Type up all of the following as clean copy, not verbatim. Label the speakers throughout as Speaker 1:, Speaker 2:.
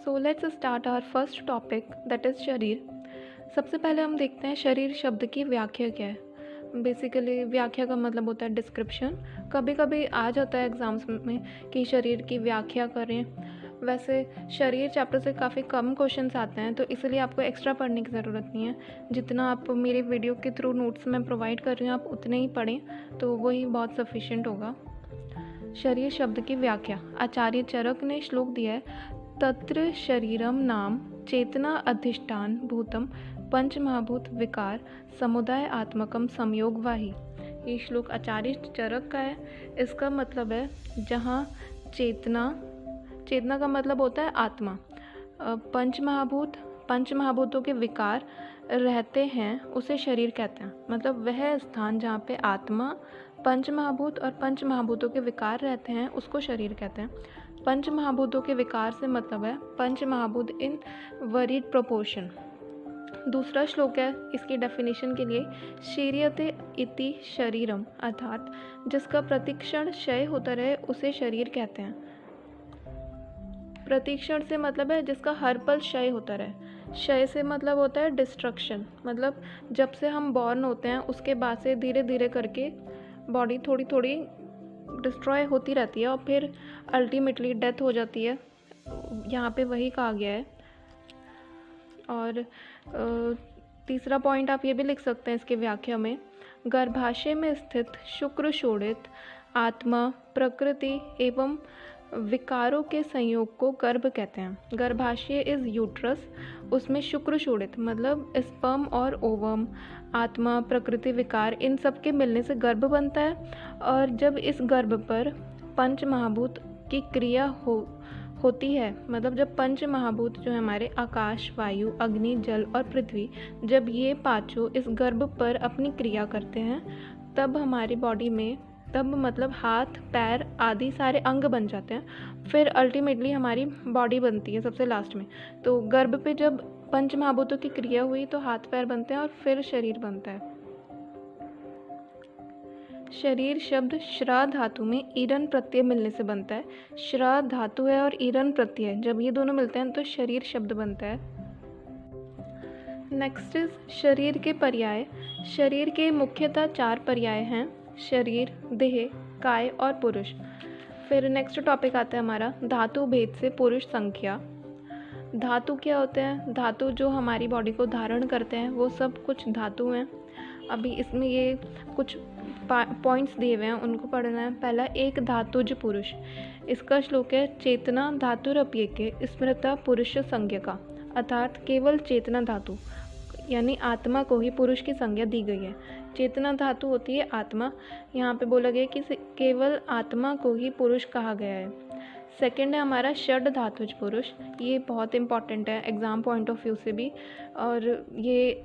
Speaker 1: So let's start our first topic that is शरीर। सबसे पहले हम देखते हैं शरीर शब्द की व्याख्या क्या है। बेसिकली व्याख्या का मतलब होता है डिस्क्रिप्शन। कभी कभी आ जाता है एग्ज़ाम्स में कि शरीर की व्याख्या करें। वैसे शरीर चैप्टर से काफ़ी कम क्वेश्चंस आते हैं, तो इसलिए आपको एक्स्ट्रा पढ़ने की ज़रूरत नहीं है। जितना आप मेरे वीडियो के थ्रू नोट्स में प्रोवाइड कर रही हूँ आप उतने ही पढ़ें, तो वही बहुत सफिशिएंट होगा। शरीर शब्द की व्याख्या आचार्य चरक ने श्लोक दिया है, तत्र शरीरम नाम चेतना अधिष्ठान भूतम पंच महाभूत विकार समुदाय आत्मकम संयोगवाही। ये श्लोक आचार्य चरक का है। इसका मतलब है जहाँ चेतना का मतलब होता है आत्मा, पंच महाभूतों के विकार रहते हैं उसे शरीर कहते हैं। मतलब वह स्थान जहाँ पे आत्मा, पंच महाभूत और पंच महाभूतों के विकार रहते हैं उसको शरीर कहते हैं। पंच महाभूतों के विकार से मतलब है पंच महाभूत इन वरीड प्रोपोर्शन। दूसरा श्लोक है इसकी डेफिनेशन के लिए, शीर्यते इति शरीरम, अर्थात जिसका प्रतिक्षण क्षय होता रहे उसे शरीर कहते हैं। प्रतिक्षण से मतलब है जिसका हर पल क्षय होता रहे। क्षय से मतलब होता है डिस्ट्रक्शन, मतलब जब से हम बॉर्न होते हैं उसके बाद से धीरे धीरे करके बॉडी थोड़ी थोड़ी डिस्ट्रॉय होती रहती है और फिर अल्टीमेटली डेथ हो जाती है। यहाँ पे वही कहा गया है। और तीसरा पॉइंट आप ये भी लिख सकते हैं इसके व्याख्या में, गर्भाशय में स्थित शुक्र शोणित आत्मा प्रकृति एवं विकारों के संयोग को गर्भ कहते हैं। गर्भाशय इज़ यूट्रस, उसमें शुक्र शोणित मतलब स्पर्म और ओवम, आत्मा, प्रकृति, विकार, इन सब के मिलने से गर्भ बनता है। और जब इस गर्भ पर पंच महाभूत की क्रिया होती है, मतलब जब पंच महाभूत जो है हमारे आकाश, वायु, अग्नि, जल और पृथ्वी, जब ये पांचों इस गर्भ पर अपनी क्रिया करते हैं तब हमारी बॉडी में, तब मतलब हाथ, पैर आदि सारे अंग बन जाते हैं। फिर अल्टीमेटली हमारी बॉडी बनती है सबसे लास्ट में। तो गर्भ पे जब पंच महाभूतों की क्रिया हुई तो हाथ पैर बनते हैं और फिर शरीर बनता है। शरीर शब्द श्रा धातु में ईरन प्रत्यय मिलने से बनता है। श्रा धातु है और ईरन प्रत्यय, जब ये दोनों मिलते हैं तो शरीर शब्द बनता है। नेक्स्ट इज शरीर के पर्याय। शरीर के मुख्यतः 4 पर्याय हैं, शरीर, देह, काय और पुरुष। फिर नेक्स्ट टॉपिक आता है हमारा धातु भेद से पुरुष संख्या। धातु क्या होते हैं? धातु जो हमारी बॉडी को धारण करते हैं वो सब कुछ धातु हैं। अभी इसमें ये कुछ पॉइंट्स दिए हुए हैं, उनको पढ़ना है। पहला, एक धातुज पुरुष। इसका श्लोक है, चेतना धातुरप्येके स्मृता पुरुष संज्ञका, अर्थात केवल चेतना धातु यानी आत्मा को ही पुरुष की संज्ञा दी गई है। चेतना धातु होती है आत्मा, यहाँ पे बोला गया कि केवल आत्मा को ही पुरुष कहा गया है। सेकंड है हमारा षड धातुज पुरुष। ये बहुत इंपॉर्टेंट है एग्ज़ाम पॉइंट ऑफ व्यू से भी, और ये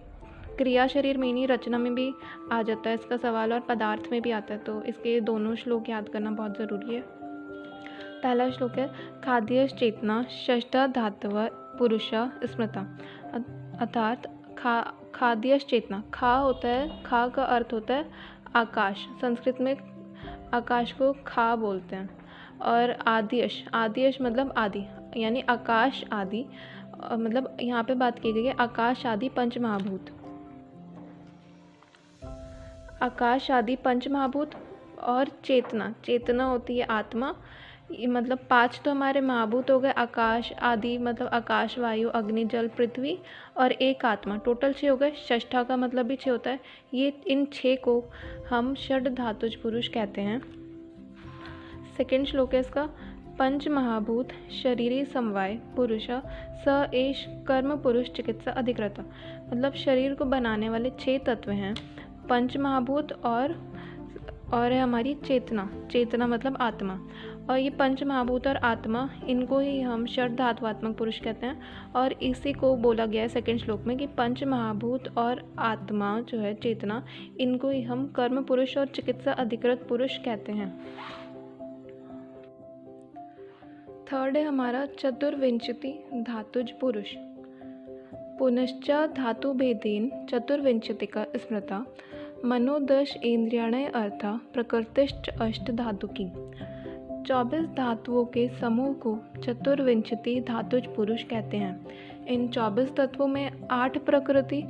Speaker 1: क्रिया शरीर में नहीं रचना में भी आ जाता है इसका सवाल, और पदार्थ में भी आता है, तो इसके दोनों श्लोक याद करना बहुत ज़रूरी है। पहला श्लोक है, खाद्य चेतना षष्ठा धातव पुरुषा स्मृता, अर्थात खाद्य चेतना, खा होता है, खा का अर्थ होता है आकाश, संस्कृत में आकाश को खा बोलते हैं। और आदियश मतलब आदि, यानी आकाश आदि, मतलब यहाँ पे बात की गई है आकाश आदि पंच महाभूत। आकाश आदि पंच महाभूत और चेतना होती है आत्मा, मतलब 5 तो हमारे महाभूत हो गए, आकाश आदि मतलब आकाश, वायु, अग्नि, जल, पृथ्वी, और एक आत्मा, टोटल 6 हो गए। षष्ठा का मतलब भी 6 होता है। ये इन 6 को हम षड धातुज पुरुष कहते हैं। सेकेंड श्लोक है इसका, पंच महाभूत शरीरी समवाय पुरुषा स एष कर्म पुरुष चिकित्सा अधिकृता, मतलब शरीर को बनाने वाले 6 तत्व हैं, पंच महाभूत और है हमारी चेतना मतलब आत्मा। और ये पंच महाभूत और आत्मा, इनको ही हम षड धातुआत्मक पुरुष कहते हैं। और इसी को बोला गया है सेकंड श्लोक में कि पंच महाभूत और आत्मा जो है चेतना, इनको ही हम कर्म पुरुष और चिकित्सा अधिकृत पुरुष कहते हैं। थर्ड है हमारा चतुर्विंशति धातुज पुरुष। पुनश्च धातु भेदेन चतुर्विंशतिका स्मृता मनोदश इंद्रियाणय अर्था प्रकृतिश्च अष्ट धातु की। 24 धातुओं के समूह को चतुर्विंशति धातुज पुरुष कहते हैं। इन 24 तत्वों में 8 प्रकृति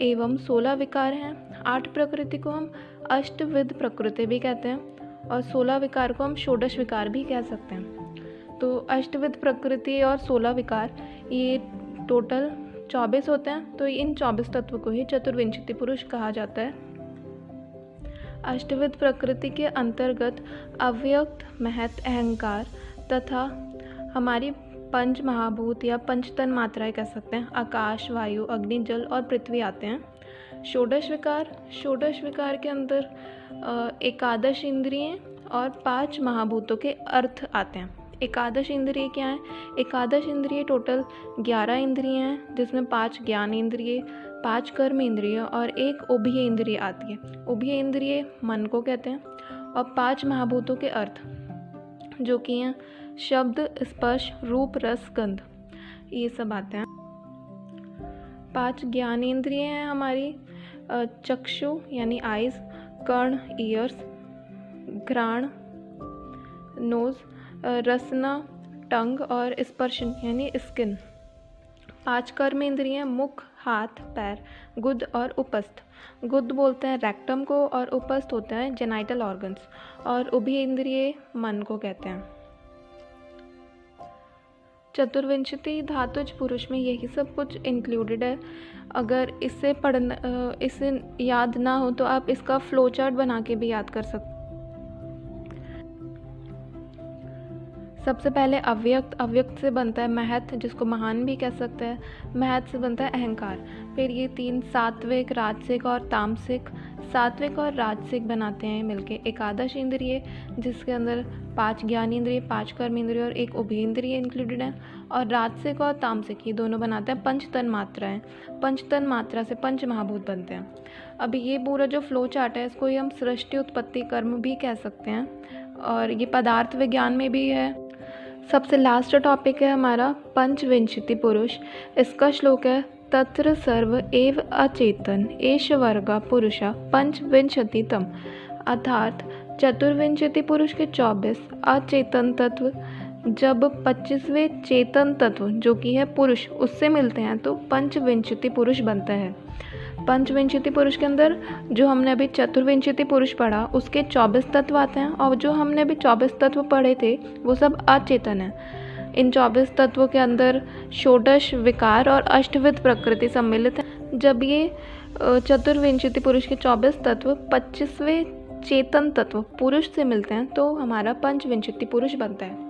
Speaker 1: एवं 16 विकार हैं। 8 प्रकृति को हम अष्टविध प्रकृति भी कहते हैं और 16 विकार को हम षोडश विकार भी कह सकते हैं। तो अष्टविध प्रकृति और 16 विकार ये टोटल 24 होते हैं। तो इन 24 तत्वों को ही चतुर्विंशति पुरुष कहा जाता है। अष्टविध प्रकृति के अंतर्गत अव्यक्त, महत, अहंकार तथा हमारी पंच महाभूत या पंचतन मात्राएं कह सकते हैं, आकाश, वायु, अग्नि, जल और पृथ्वी आते हैं। षोडश विकार के अंदर एकादश इंद्रियें और 5 महाभूतों के अर्थ आते हैं। एकादश इंद्रिय क्या है? एकादश इंद्रिय टोटल 11 इंद्रिय हैं, जिसमें 5 ज्ञान इंद्रिय, 5 कर्म इंद्रिय और 1 उभय इंद्रिय आती है। उभय इंद्रिय मन को कहते हैं। और 5 महाभूतों के अर्थ जो कि हैं शब्द, स्पर्श, रूप, रस, गंध, ये सब आते हैं। 5 ज्ञान इंद्रिय हैं हमारी चक्षु यानी आइज़, कर्ण ईयर्स, घ्राण नोज़, रसना टंग और स्पर्शन यानी स्किन। 5 कर्म इंद्रिय मुख, हाथ, पैर, गुद और उपस्थ। गुद बोलते हैं रेक्टम को और उपस्थ होते हैं जेनाइटल ऑर्गन्स। और उभय इंद्रिय मन को कहते हैं। चतुर्विंशति धातुज पुरुष में यही सब कुछ इंक्लूडेड है। अगर इसे याद ना हो तो आप इसका फ्लो चार्ट बना के भी याद कर सकते। सबसे पहले अव्यक्त से बनता है महत, जिसको महान भी कह सकते हैं। महत से बनता है अहंकार। फिर ये 3 सात्विक, राजसिक और तामसिक। सात्विक और राजसिक बनाते हैं मिलके एकादश इंद्रिय, जिसके अंदर 5 ज्ञान इंद्रिय, 5 कर्म इंद्रिय और 1 उभय इंद्रिय इंक्लूडेड है। और राजसिक और तामसिक ये दोनों बनाते हैं पंचतन मात्राएं। पंचतन मात्रा से पंच महाभूत बनते हैं। अभी ये पूरा जो फ्लो चार्ट है इसको ही हम सृष्टि, उत्पत्ति, कर्म भी कह सकते हैं और ये पदार्थ विज्ञान में भी है। सबसे लास्ट टॉपिक है हमारा पंचविंशति पुरुष। इसका श्लोक है तत्र सर्व एव अचेतन एष वर्गा पुरुषा पंचविंशतितम। अर्थात चतुर्विंशति पुरुष के 24 अचेतन तत्व जब 25वें चेतन तत्व जो कि है पुरुष उससे मिलते हैं तो पंचविंशति पुरुष बनता है। पंचविंशति पुरुष के अंदर जो हमने अभी चतुर्विंशति पुरुष पढ़ा उसके 24 तत्व आते हैं और जो हमने अभी 24 तत्व पढ़े थे वो सब अचेतन है। इन 24 तत्वों के अंदर षोडश विकार और अष्टविध प्रकृति सम्मिलित है। जब ये चतुर्विंशति पुरुष के 24 तत्व 25वें चेतन तत्व पुरुष से मिलते हैं तो हमारा पंचविंशति पुरुष बनता है।